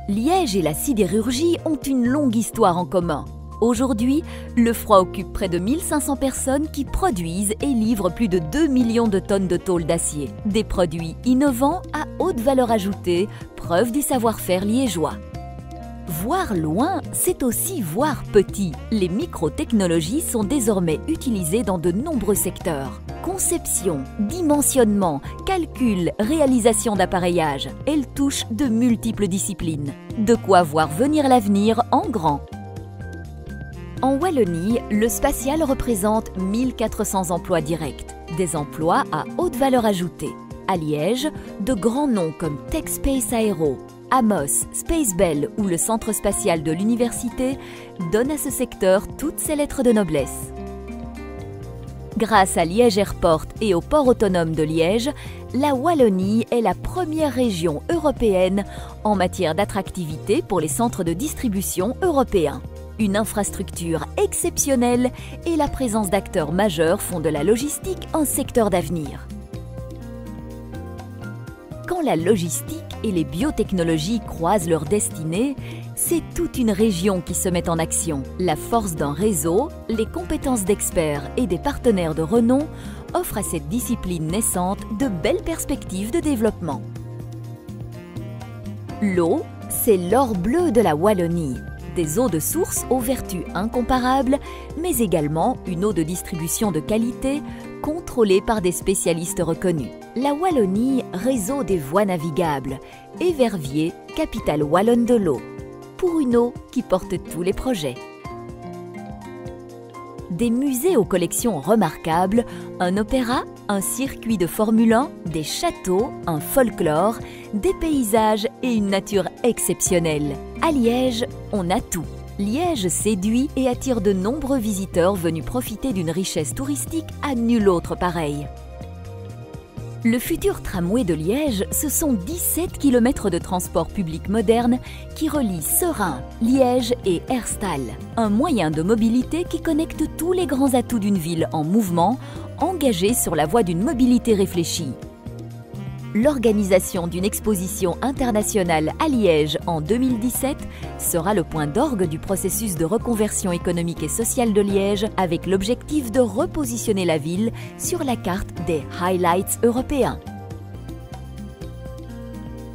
Liège et la sidérurgie ont une longue histoire en commun. Aujourd'hui, le froid occupe près de 1500 personnes qui produisent et livrent plus de 2 millions de tonnes de tôle d'acier. Des produits innovants à haute valeur ajoutée, preuve du savoir-faire liégeois. Voir loin, c'est aussi voir petit. Les microtechnologies sont désormais utilisées dans de nombreux secteurs. Conception, dimensionnement, calcul, réalisation d'appareillage. Elles touchent de multiples disciplines. De quoi voir venir l'avenir en grand. En Wallonie, le spatial représente 1400 emplois directs, des emplois à haute valeur ajoutée. À Liège, de grands noms comme TechSpace Aero, Amos, Spacebell ou le centre spatial de l'université donnent à ce secteur toutes ses lettres de noblesse. Grâce à Liège Airport et au port autonome de Liège, la Wallonie est la première région européenne en matière d'attractivité pour les centres de distribution européens. Une infrastructure exceptionnelle et la présence d'acteurs majeurs font de la logistique un secteur d'avenir. Quand la logistique et les biotechnologies croisent leurs destinées, c'est toute une région qui se met en action. La force d'un réseau, les compétences d'experts et des partenaires de renom offrent à cette discipline naissante de belles perspectives de développement. L'eau, c'est l'or bleu de la Wallonie. Des eaux de source aux vertus incomparables, mais également une eau de distribution de qualité, contrôlée par des spécialistes reconnus. La Wallonie, réseau des voies navigables, et Verviers, capitale wallonne de l'eau, pour une eau qui porte tous les projets. Des musées aux collections remarquables, un opéra, un circuit de Formule 1, des châteaux, un folklore, des paysages et une nature exceptionnelle. À Liège, on a tout. Liège séduit et attire de nombreux visiteurs venus profiter d'une richesse touristique à nul autre pareille. Le futur tramway de Liège, ce sont 17 km de transport public moderne qui relient Seraing, Liège et Herstal. Un moyen de mobilité qui connecte tous les grands atouts d'une ville en mouvement, engagée sur la voie d'une mobilité réfléchie. L'organisation d'une exposition internationale à Liège en 2017 sera le point d'orgue du processus de reconversion économique et sociale de Liège avec l'objectif de repositionner la ville sur la carte des highlights européens.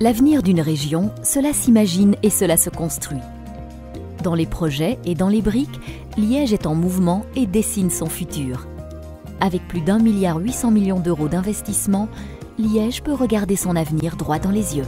L'avenir d'une région, cela s'imagine et cela se construit. Dans les projets et dans les briques, Liège est en mouvement et dessine son futur. Avec plus d'1,8 milliard d'euros d'investissement, Liège peut regarder son avenir droit dans les yeux.